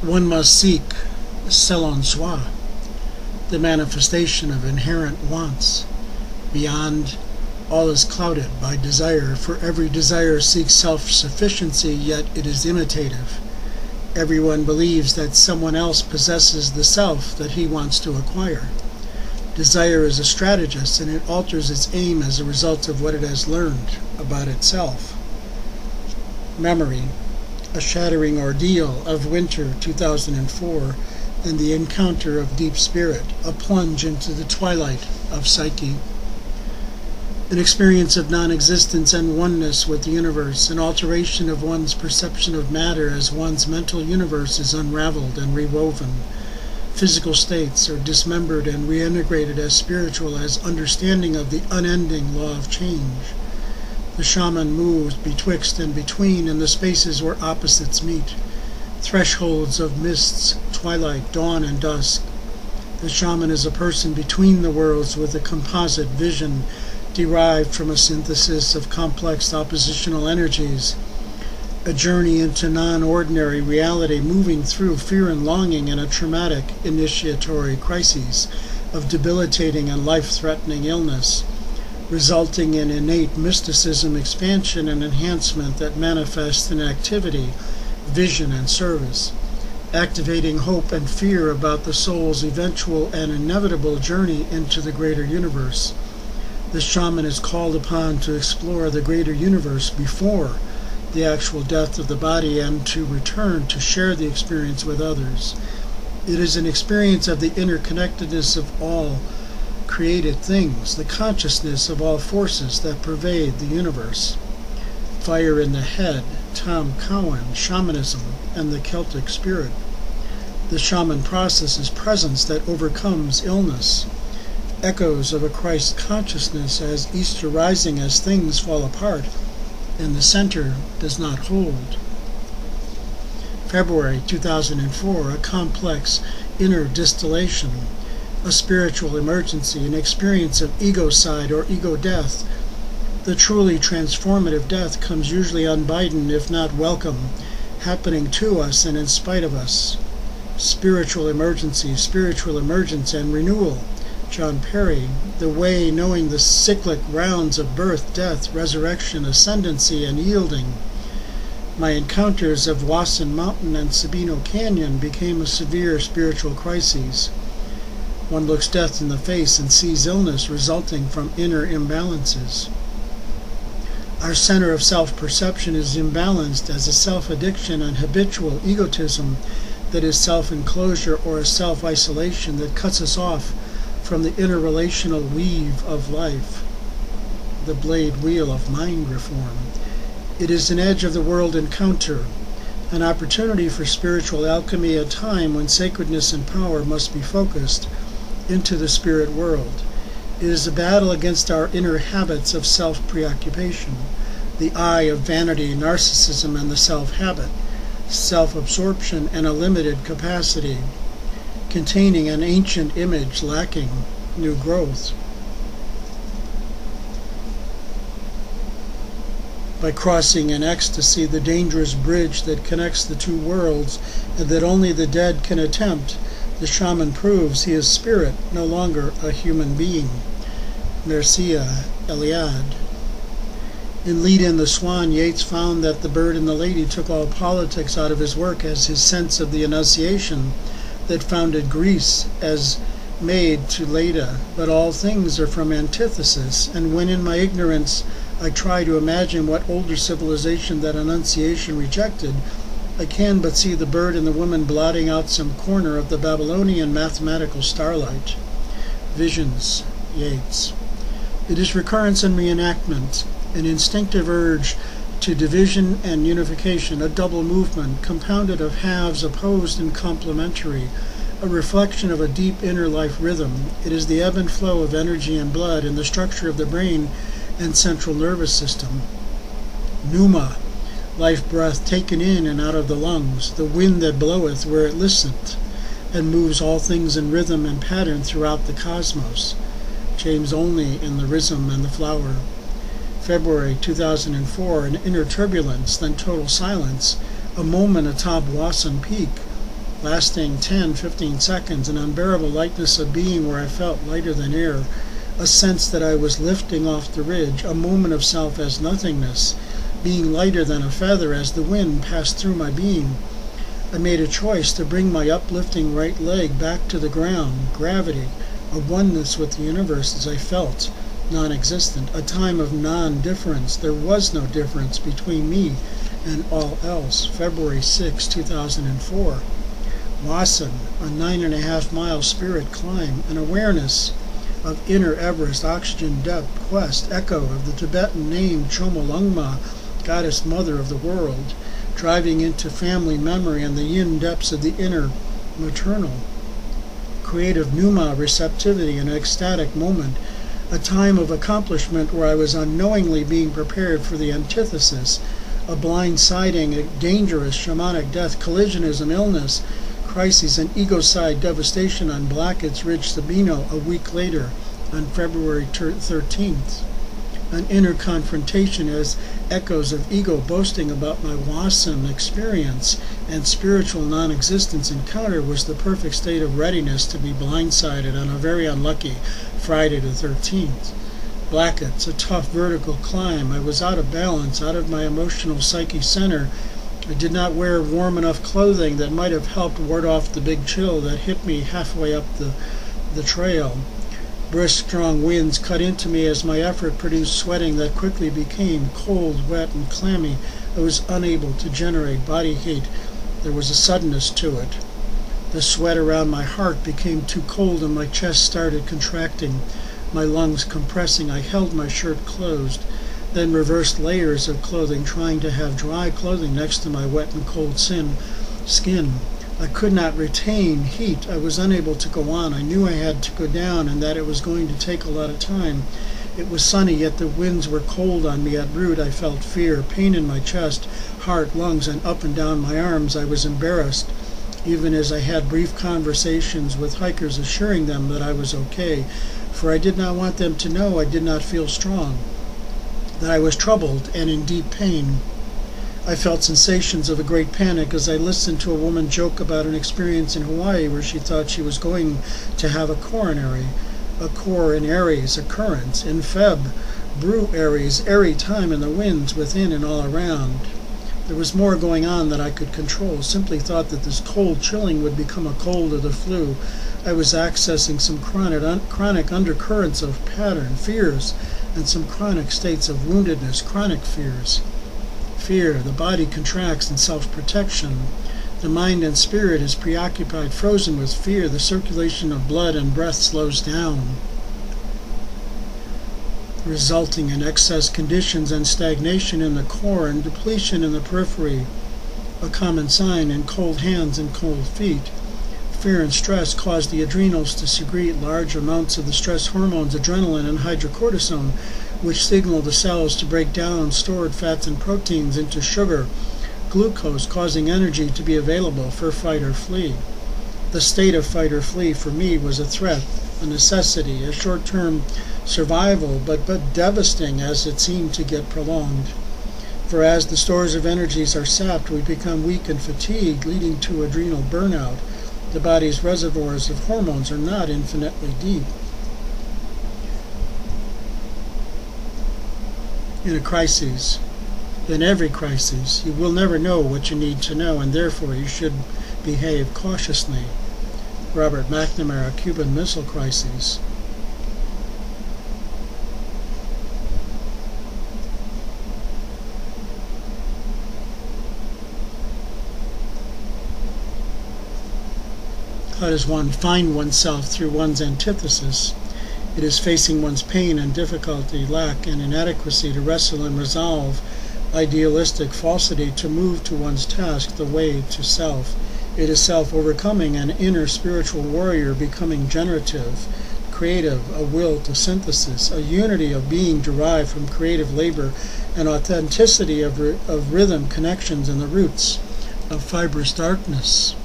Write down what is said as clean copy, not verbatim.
One must seek SELON, the manifestation of inherent wants. Beyond, all is clouded by desire, for every desire seeks self-sufficiency, yet it is imitative. Everyone believes that someone else possesses the self that he wants to acquire. Desire is a strategist, and it alters its aim as a result of what it has learned about itself. Memory, a shattering ordeal of winter 2004, and the encounter of deep spirit, a plunge into the twilight of psyche. An experience of non-existence and oneness with the universe, an alteration of one's perception of matter as one's mental universe is unraveled and rewoven. Physical states are dismembered and reintegrated as spiritual as understanding of the unending law of change. The shaman moves betwixt and between in the spaces where opposites meet, thresholds of mists, twilight, dawn, and dusk. The shaman is a person between the worlds with a composite vision derived from a synthesis of complex oppositional energies, a journey into non-ordinary reality, moving through fear and longing and a traumatic initiatory crisis of debilitating and life-threatening illness, resulting in innate mysticism, expansion, and enhancement that manifests in activity, vision, and service, activating hope and fear about the soul's eventual and inevitable journey into the greater universe. The shaman is called upon to explore the greater universe before the actual death of the body and to return to share the experience with others. It is an experience of the interconnectedness of all created things, the consciousness of all forces that pervade the universe. Fire in the Head, Tom Cowan, Shamanism, and the Celtic Spirit. The shaman processes presence that overcomes illness. Echoes of a Christ consciousness as Easter rising as things fall apart and the center does not hold. February 2004, a complex inner distillation, a spiritual emergency, an experience of ego-side or ego death. The truly transformative death comes usually unbidden, if not welcome, happening to us and in spite of us. Spiritual emergency, spiritual emergence and renewal. John Perry, The Way, knowing the cyclic rounds of birth, death, resurrection, ascendancy, and yielding. My encounters of Wasson Mountain and Sabino Canyon became a severe spiritual crisis. One looks death in the face and sees illness resulting from inner imbalances. Our center of self-perception is imbalanced as a self-addiction and habitual egotism that is self-enclosure or a self-isolation that cuts us off from the interrelational weave of life, the blade wheel of mind reform. It is an edge of the world encounter, an opportunity for spiritual alchemy, a time when sacredness and power must be focused into the spirit world. It is a battle against our inner habits of self-preoccupation, the eye of vanity, narcissism, and the self-habit, self-absorption, and a limited capacity, containing an ancient image lacking new growth. By crossing in ecstasy the dangerous bridge that connects the two worlds and that only the dead can attempt, the shaman proves he is spirit, no longer a human being. Mircea Eliade. In Lead in the Swan, Yeats found that the bird and the lady took all politics out of his work as his sense of the Annunciation that founded Greece as made to Leda, but all things are from antithesis, and when in my ignorance I try to imagine what older civilization that Annunciation rejected, I can but see the bird and the woman blotting out some corner of the Babylonian mathematical starlight. Visions, Yeats. It is recurrence and reenactment, an instinctive urge to division and unification, a double movement compounded of halves opposed and complementary, a reflection of a deep inner life rhythm. It is the ebb and flow of energy and blood in the structure of the brain and central nervous system. Pneuma, life breath taken in and out of the lungs, the wind that bloweth where it listeth, and moves all things in rhythm and pattern throughout the cosmos. James Only in The Rhythm and the Flower. February 2004, an inner turbulence, then total silence, a moment atop Wasson Peak, lasting 10-15 seconds, an unbearable lightness of being where I felt lighter than air, a sense that I was lifting off the ridge, a moment of self as nothingness, being lighter than a feather as the wind passed through my being. I made a choice to bring my uplifting right leg back to the ground, gravity, a oneness with the universe as I felt, non-existent, a time of non-difference. There was no difference between me and all else. February 6, 2004. Lhasa, a 9.5-mile spirit climb, an awareness of inner Everest oxygen depth quest, echo of the Tibetan name Chomolungma, goddess mother of the world, driving into family memory and the yin depths of the inner maternal. Creative pneuma receptivity, an ecstatic moment, a time of accomplishment where I was unknowingly being prepared for the antithesis, a blindsiding, a dangerous shamanic death, collisionism, illness, crises, and ego-side devastation on Blackett's Ridge Sabino a week later on February 13th. An inner confrontation as echoes of ego boasting about my wasam experience and spiritual non-existence encounter was the perfect state of readiness to be blindsided on a very unlucky Friday the 13th. Blackett's, a tough vertical climb. I was out of balance, out of my emotional psyche center. I did not wear warm enough clothing that might have helped ward off the big chill that hit me halfway up the trail. Brisk, strong winds cut into me as my effort produced sweating that quickly became cold, wet, and clammy. I was unable to generate body heat. There was a suddenness to it. The sweat around my heart became too cold and my chest started contracting, my lungs compressing. I held my shirt closed, then reversed layers of clothing, trying to have dry clothing next to my wet and cold skin. I could not retain heat. I was unable to go on. I knew I had to go down and that it was going to take a lot of time. It was sunny, yet the winds were cold on me at root. I felt fear, pain in my chest, heart, lungs, and up and down my arms. I was embarrassed, even as I had brief conversations with hikers assuring them that I was okay, for I did not want them to know I did not feel strong, that I was troubled and in deep pain. I felt sensations of a great panic as I listened to a woman joke about an experience in Hawaii where she thought she was going to have a coronary, a core in Aries occurrence, in Feb, Brew Aries, airy time in the winds within and all around. There was more going on than I could control. Simply thought that this cold chilling would become a cold of the flu. I was accessing some chronic undercurrents of pattern, fears, and some chronic states of woundedness, chronic fears. Fear, the body contracts in self-protection. The mind and spirit is preoccupied, frozen with fear. The circulation of blood and breath slows down, resulting in excess conditions and stagnation in the core and depletion in the periphery, a common sign in cold hands and cold feet. Fear and stress cause the adrenals to secrete large amounts of the stress hormones adrenaline and hydrocortisone, which signal the cells to break down stored fats and proteins into sugar, glucose, causing energy to be available for fight or flee. The state of fight or flee for me was a threat, a necessity, a short-term survival, but devastating as it seemed to get prolonged. For as the stores of energies are sapped, we become weak and fatigued, leading to adrenal burnout. The body's reservoirs of hormones are not infinitely deep. In a crisis, in every crisis, you will never know what you need to know, and therefore you should behave cautiously. Robert McNamara, Cuban Missile Crisis. How does one find oneself through one's antithesis? It is facing one's pain and difficulty, lack and inadequacy to wrestle and resolve idealistic falsity, to move to one's task, the way to self. It is self-overcoming, an inner spiritual warrior becoming generative, creative, a will to synthesis, a unity of being derived from creative labor, an authenticity of rhythm connections and the roots of fibrous darkness.